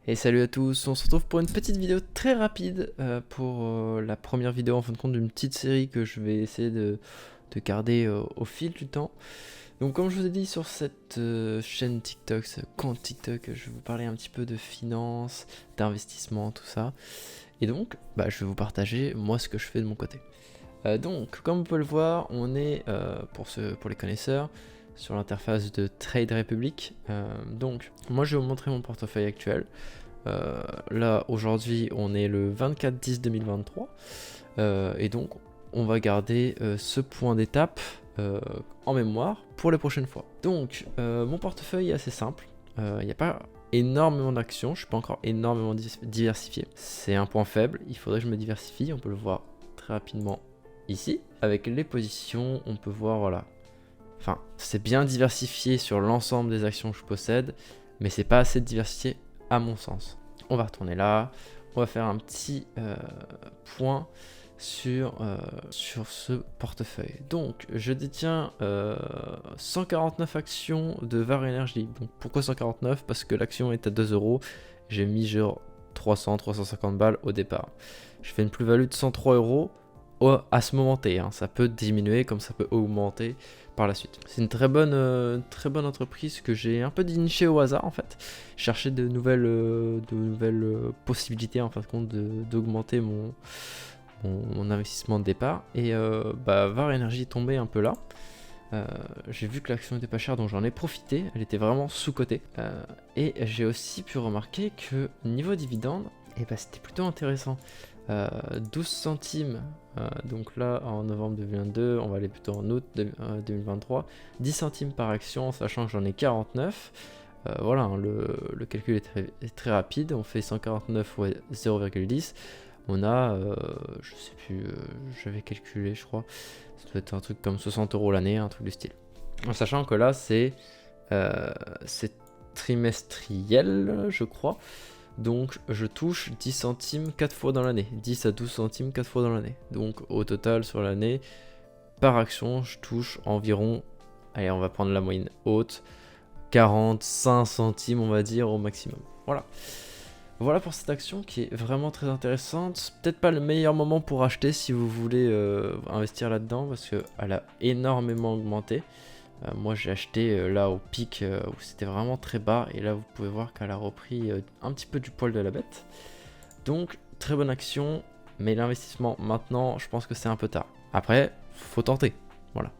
Et salut à tous, on se retrouve pour une petite vidéo très rapide pour la première vidéo en fin de compte d'une petite série que je vais essayer de garder au fil du temps. Donc comme je vous ai dit sur cette chaîne TikTok, ce compte TikTok, je vais vous parler un petit peu de finance, d'investissement, tout ça. Et donc je vais vous partager moi ce que je fais de mon côté. Donc comme vous pouvez le voir, on est pour les connaisseurs sur l'interface de Trade Republic. Donc moi je vais vous montrer mon portefeuille actuel. Là aujourd'hui on est le 24/10/2023 et donc on va garder ce point d'étape en mémoire pour les prochaines fois. Donc mon portefeuille est assez simple, il n'y a pas énormément d'actions, je suis pas encore énormément diversifié, c'est un point faible, il faudrait que je me diversifie, on peut le voir très rapidement ici. Avec les positions on peut voir, voilà, enfin c'est bien diversifié sur l'ensemble des actions que je possède, mais c'est pas assez diversifié à mon sens. On va retourner là, on va faire un petit point sur ce portefeuille. Donc je détiens 149 actions de Var Energy. Donc pourquoi 149? Parce que l'action est à 2 euros, j'ai mis genre 300-350 balles au départ. Je fais une plus-value de 103 euros à ce moment T, hein. Ça peut diminuer comme ça peut augmenter par la suite. C'est une très bonne entreprise que j'ai un peu dénichée au hasard en fait. Je cherchais de nouvelles possibilités en fin de compte d'augmenter mon investissement de départ. Et Var Energy est tombé un peu là. J'ai vu que l'action était pas chère donc j'en ai profité, elle était vraiment sous-cotée. Et j'ai aussi pu remarquer que niveau dividende, c'était plutôt intéressant. 12 centimes, donc là en novembre 2022, on va aller plutôt en août 2023, 10 centimes par action, sachant que j'en ai 49. Voilà, hein, le calcul est très rapide, on fait 149 fois 0,10, on a, je sais plus, j'avais calculé je crois, ça doit être un truc comme 60 euros l'année, un truc du style. En sachant que là c'est trimestriel je crois. Donc je touche 10 centimes 4 fois dans l'année, 10 à 12 centimes 4 fois dans l'année. Donc au total sur l'année, par action, je touche environ, allez on va prendre la moyenne haute, 45 centimes on va dire au maximum. Voilà. Voilà pour cette action qui est vraiment très intéressante. Peut-être pas le meilleur moment pour acheter si vous voulez investir là-dedans parce qu'elle a énormément augmenté. Moi j'ai acheté là au pic où c'était vraiment très bas et là vous pouvez voir qu'elle a repris un petit peu du poil de la bête. Donc très bonne action, mais l'investissement maintenant je pense que c'est un peu tard. Après faut tenter, voilà.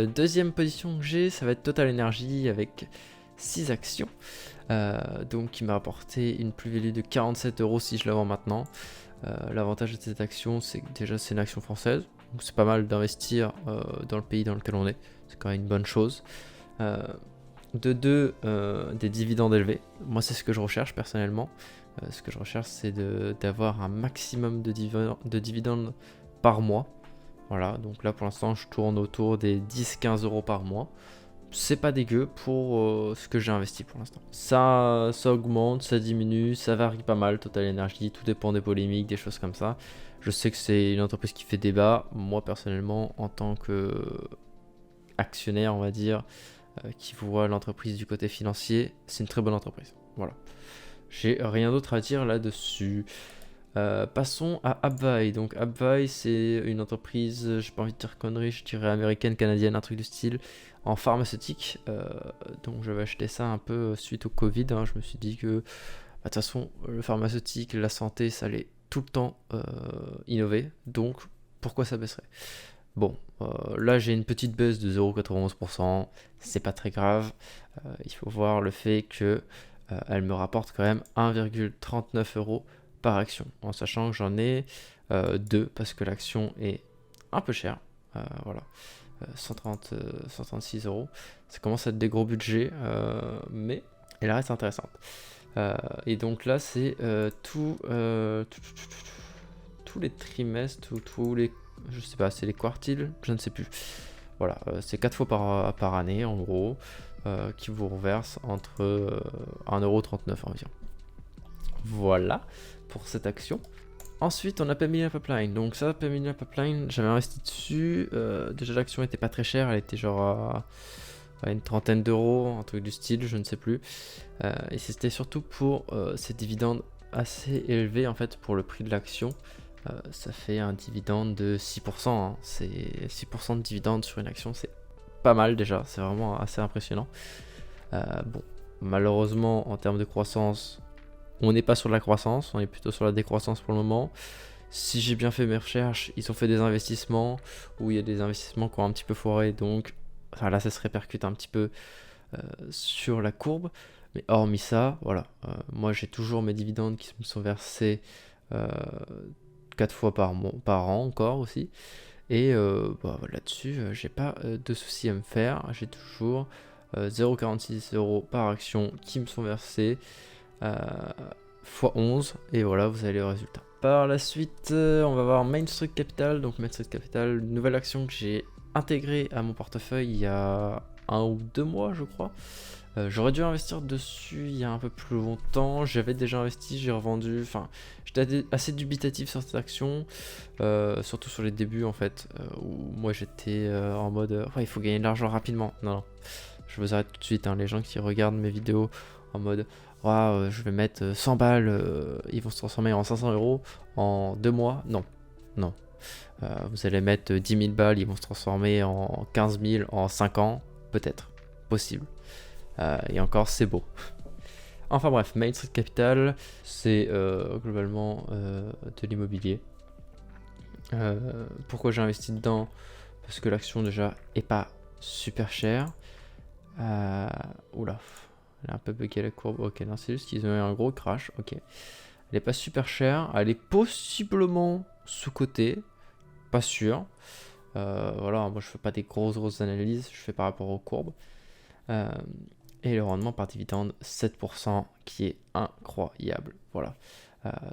Deuxième position que j'ai, ça va être Total Energy avec 6 actions. Donc qui m'a apporté une plus-value de 47 euros si je la vends maintenant. L'avantage de cette action c'est que déjà c'est une action française, donc c'est pas mal d'investir dans le pays dans lequel on est. C'est quand même une bonne chose. De deux, des dividendes élevés. Moi, c'est ce que je recherche personnellement. Ce que je recherche, c'est d'avoir un maximum de dividendes par mois. Voilà, donc là pour l'instant, je tourne autour des 10-15 euros par mois. C'est pas dégueu pour ce que j'ai investi pour l'instant. Ça augmente, ça diminue, ça varie pas mal. Total Energy, tout dépend des polémiques, des choses comme ça. Je sais que c'est une entreprise qui fait débat. Moi, personnellement, en tant que actionnaire, on va dire, qui voit l'entreprise du côté financier, c'est une très bonne entreprise. Voilà. J'ai rien d'autre à dire là-dessus. Passons à Abvai. Donc Abvai, c'est une entreprise, j'ai pas envie de dire conneries, je dirais américaine, canadienne, un truc du style, en pharmaceutique. Donc j'avais acheté ça un peu suite au Covid. Hein. Je me suis dit que, de toute façon, le pharmaceutique, la santé, ça allait tout le temps innover. Donc pourquoi ça baisserait? Bon, là j'ai une petite baisse de 0,91%, c'est pas très grave. Il faut voir le fait que elle me rapporte quand même 1,39 euros par action, en sachant que j'en ai 2 parce que l'action est un peu chère. Voilà, 136 euros. Ça commence à être des gros budgets, mais elle reste intéressante. Et donc là c'est tous les trimestres ou tous les, je sais pas, c'est les quartiles, je ne sais plus. Voilà, c'est 4 fois par année en gros, qui vous reverse entre 1,39€ environ. Voilà pour cette action. Ensuite, on a Pamela Pipeline. Donc ça, Pamela Pipeline, j'avais investi dessus. Déjà, l'action était pas très chère, elle était genre une trentaine d'euros, un truc du style, je ne sais plus. Et c'était surtout pour ces dividendes assez élevés en fait pour le prix de l'action. Ça fait un dividende de 6%, hein. C'est 6% de dividende sur une action, c'est pas mal déjà, c'est vraiment assez impressionnant. Bon, malheureusement en termes de croissance, on n'est pas sur la croissance, on est plutôt sur la décroissance pour le moment. Si j'ai bien fait mes recherches, ils ont fait des investissements où il y a des investissements qui ont un petit peu foiré, donc là ça se répercute un petit peu sur la courbe. Mais hormis ça, voilà, moi j'ai toujours mes dividendes qui me sont versés 4 fois par an encore aussi. Et là-dessus, j'ai pas de soucis à me faire. J'ai toujours 0,46 euros par action qui me sont versés x 11. Et voilà, vous avez le résultat. Par la suite, on va voir Main Street Capital. Donc Main Street Capital, une nouvelle action que j'ai intégrée à mon portefeuille il y a 1 ou 2 mois, je crois. J'aurais dû investir dessus il y a un peu plus longtemps. J'avais déjà investi, j'ai revendu. Enfin, j'étais assez dubitatif sur cette action, surtout sur les débuts en fait, où moi j'étais en mode ouais, il faut gagner de l'argent rapidement. Non, je vous arrête tout de suite, hein, les gens qui regardent mes vidéos en mode ouais, je vais mettre 100 balles, ils vont se transformer en 500 euros en 2 mois. Non. Vous allez mettre 10 000 balles, ils vont se transformer en 15 000 en 5 ans, peut-être, possible. Et encore, c'est beau. Enfin bref, Main Street Capital, c'est globalement de l'immobilier. Pourquoi j'ai investi dedans? Parce que l'action déjà est pas super chère. Oula, elle a un peu bugué la courbe. Ok, non, c'est juste qu'ils ont eu un gros crash. Ok, elle est pas super chère. Elle est possiblement sous-cotée, pas sûr. Voilà, moi je fais pas des grosses analyses, je fais par rapport aux courbes. Et le rendement par dividende 7% qui est incroyable. Voilà.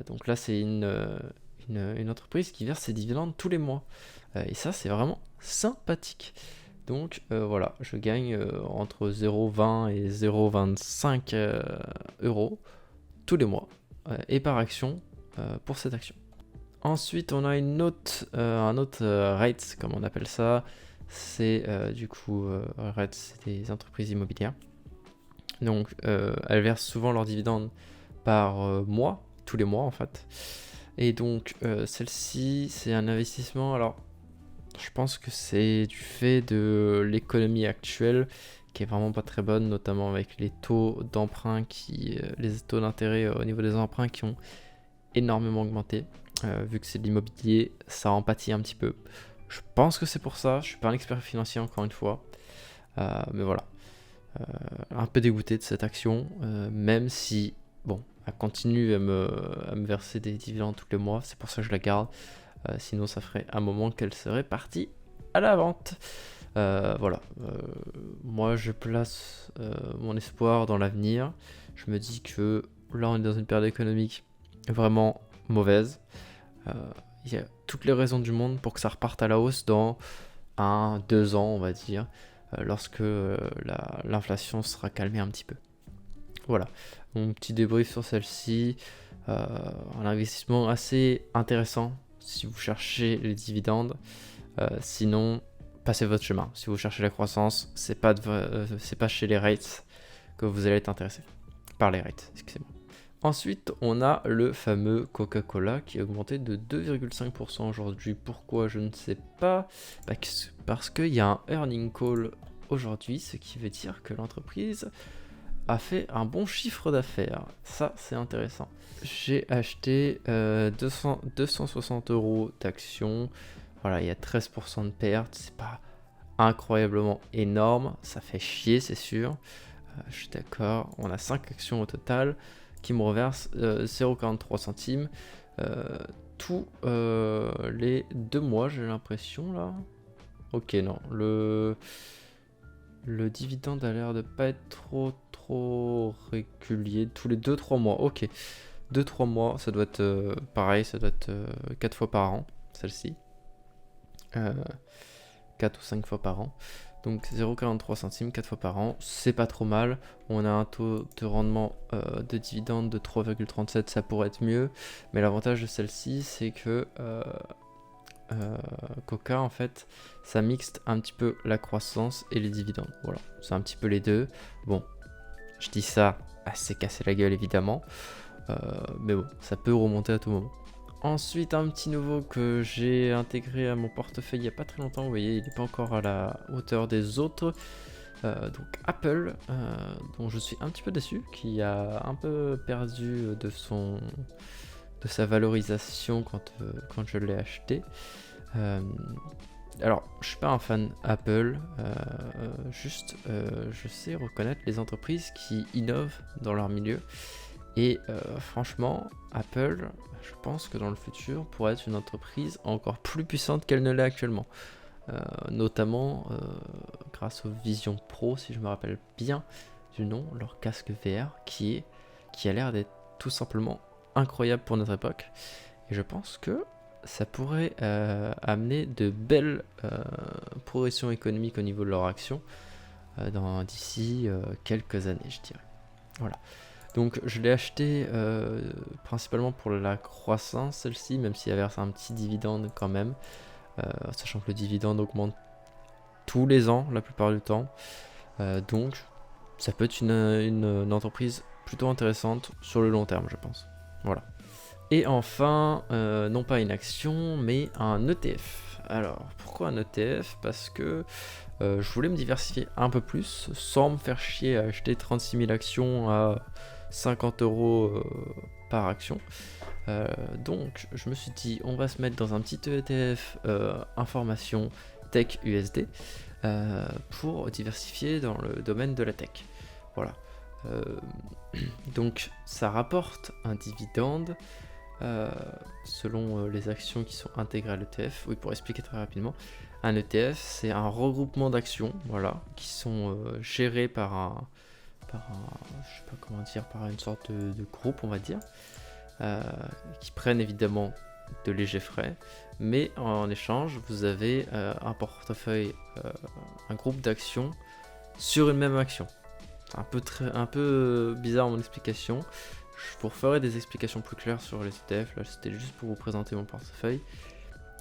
Donc là c'est une entreprise qui verse ses dividendes tous les mois. Et ça c'est vraiment sympathique. Donc voilà, je gagne entre 0,20 et 0,25 euros tous les mois et par action pour cette action. Ensuite on a un autre REIT comme on appelle ça. C'est du coup REIT, c'est des entreprises immobilières. Donc elles versent souvent leurs dividendes par mois, tous les mois en fait. Et donc celle-ci c'est un investissement, alors je pense que c'est du fait de l'économie actuelle qui est vraiment pas très bonne, notamment avec les taux d'emprunt les taux d'intérêt au niveau des emprunts qui ont énormément augmenté. Vu que c'est de l'immobilier, ça en pâtit un petit peu. Je pense que c'est pour ça, je suis pas un expert financier encore une fois. Mais voilà. Un peu dégoûté de cette action, même si, bon, elle continue à me verser des dividendes tous les mois, c'est pour ça que je la garde. Sinon, ça ferait un moment qu'elle serait partie à la vente. Voilà. Moi, je place mon espoir dans l'avenir. Je me dis que là, on est dans une période économique vraiment mauvaise. Il y a toutes les raisons du monde pour que ça reparte à la hausse dans 1-2 ans, on va dire, lorsque l'inflation sera calmée un petit peu. Voilà, mon petit débrief sur celle-ci. Un investissement assez intéressant si vous cherchez les dividendes. Sinon, passez votre chemin. Si vous cherchez la croissance, c'est pas chez les REITs que vous allez être intéressé. Par les REITs, excusez-moi. Ensuite, on a le fameux Coca-Cola qui a augmenté de 2,5% aujourd'hui. Pourquoi? Je ne sais pas. Parce qu'il y a un earning call aujourd'hui, ce qui veut dire que l'entreprise a fait un bon chiffre d'affaires. Ça, c'est intéressant. J'ai acheté 260 euros d'actions. Voilà, il y a 13% de perte. C'est pas incroyablement énorme. Ça fait chier, c'est sûr. Je suis d'accord. On a 5 actions au total qui me reverse 0,43 centimes tous les 2 mois, j'ai l'impression là. Ok, non, le dividende a l'air de pas être trop régulier, tous les 2-3 mois. Ok, 2-3 mois, ça doit être pareil, ça doit être 4 fois par an, celle-ci. 4 ou 5 fois par an. Donc 0,43 centimes 4 fois par an, c'est pas trop mal. On a un taux de rendement de dividende de 3,37, ça pourrait être mieux. Mais l'avantage de celle-ci, c'est que Coca, en fait, ça mixte un petit peu la croissance et les dividendes. Voilà, c'est un petit peu les deux. Bon, je dis ça assez cassé la gueule, évidemment. Mais bon, ça peut remonter à tout moment. Ensuite, un petit nouveau que j'ai intégré à mon portefeuille il n'y a pas très longtemps. Vous voyez, il n'est pas encore à la hauteur des autres. Donc Apple, dont je suis un petit peu déçu, qui a un peu perdu de sa valorisation quand je l'ai acheté. Alors, je suis pas un fan Apple, juste je sais reconnaître les entreprises qui innovent dans leur milieu. Et franchement, Apple, je pense que dans le futur, pourrait être une entreprise encore plus puissante qu'elle ne l'est actuellement. Notamment grâce au Vision Pro, si je me rappelle bien du nom, leur casque VR, qui a l'air d'être tout simplement incroyable pour notre époque. Et je pense que ça pourrait amener de belles progressions économiques au niveau de leur action d'ici quelques années, je dirais. Voilà. Donc je l'ai acheté principalement pour la croissance, celle-ci, même s'il y avait un petit dividende quand même, sachant que le dividende augmente tous les ans, la plupart du temps. Donc ça peut être une entreprise plutôt intéressante sur le long terme, je pense. Voilà. Et enfin, non pas une action, mais un ETF. Alors, pourquoi un ETF? Parce que je voulais me diversifier un peu plus, sans me faire chier à acheter 36 000 actions à 50 € par action. Donc, je me suis dit, on va se mettre dans un petit ETF information tech USD pour diversifier dans le domaine de la tech. Voilà. Donc, ça rapporte un dividende. Selon les actions qui sont intégrées à l'ETF. Oui, pour expliquer très rapidement, un ETF, c'est un regroupement d'actions, voilà, qui sont gérées par je sais pas comment dire, par une sorte de groupe, on va dire, qui prennent évidemment de légers frais, mais en échange, vous avez un portefeuille, un groupe d'actions sur une même action. C'est un peu bizarre mon explication. Je vous referai des explications plus claires sur les ETF, là c'était juste pour vous présenter mon portefeuille.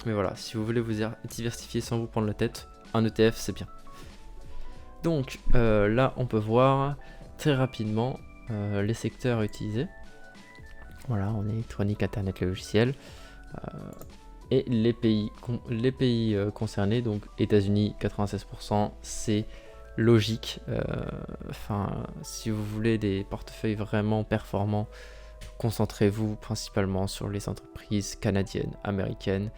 Mais voilà, si vous voulez vous diversifier sans vous prendre la tête, un ETF c'est bien. Donc là on peut voir très rapidement les secteurs utilisés. Voilà, en électronique, internet, logiciel. Et les pays concernés, donc États-Unis 96%, c'est logique. Si vous voulez des portefeuilles vraiment performants, concentrez-vous principalement sur les entreprises canadiennes, américaines.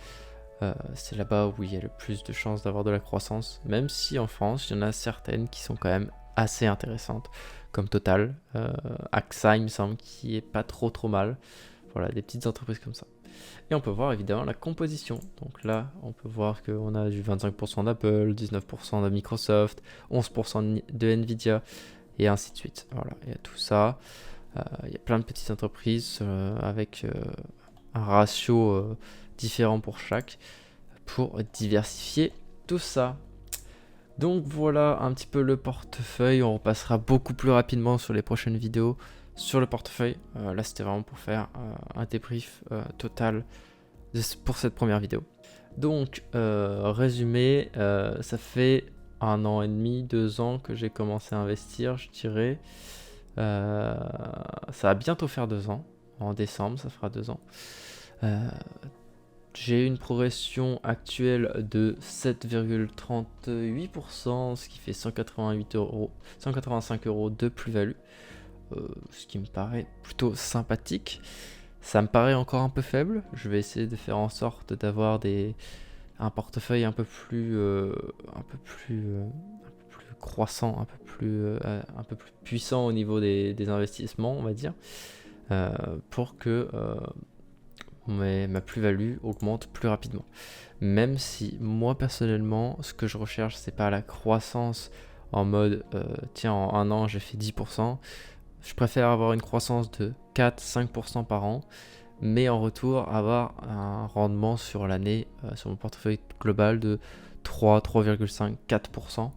C'est là-bas où il y a le plus de chances d'avoir de la croissance, même si en France, il y en a certaines qui sont quand même assez intéressantes, comme Total, AXA, il me semble, qui est pas trop mal. Voilà, des petites entreprises comme ça. Et on peut voir évidemment la composition. Donc là, on peut voir qu'on a du 25% d'Apple, 19% de Microsoft, 11% de Nvidia, et ainsi de suite. Voilà, il y a tout ça. Il y a plein de petites entreprises avec un ratio différent pour chaque, pour diversifier tout ça. Donc voilà un petit peu le portefeuille. On repassera beaucoup plus rapidement sur les prochaines vidéos sur le portefeuille. Là c'était vraiment pour faire un débrief total pour cette première vidéo. Donc résumé, ça fait 1 an et demi, 2 ans que j'ai commencé à investir, je dirais. Ça va bientôt faire 2 ans. En décembre ça fera 2 ans. J'ai une progression actuelle de 7,38%, ce qui fait 185 € de plus-value, ce qui me paraît plutôt sympathique. Ça me paraît encore un peu faible. Je vais essayer de faire en sorte d'avoir un portefeuille un peu plus croissant, un peu plus puissant au niveau des investissements, on va dire, pour que ma plus-value augmente plus rapidement. Même si moi personnellement, ce que je recherche, c'est pas la croissance en mode tiens, en 1 an j'ai fait 10%. Je préfère avoir une croissance de 4-5% par an, mais en retour avoir un rendement sur l'année, sur mon portefeuille global de 3,5-4%,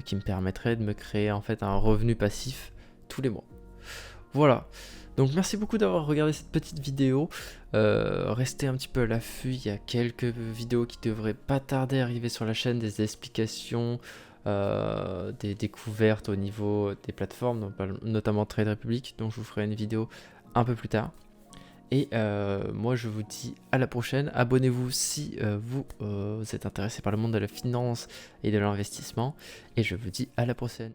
qui me permettrait de me créer en fait un revenu passif tous les mois. Voilà. Donc merci beaucoup d'avoir regardé cette petite vidéo. Restez un petit peu à l'affût, il y a quelques vidéos qui devraient pas tarder à arriver sur la chaîne, des explications, des découvertes au niveau des plateformes, notamment Trade Republic, donc je vous ferai une vidéo un peu plus tard. Et moi je vous dis à la prochaine. Abonnez-vous si vous êtes intéressé par le monde de la finance et de l'investissement. Et je vous dis à la prochaine.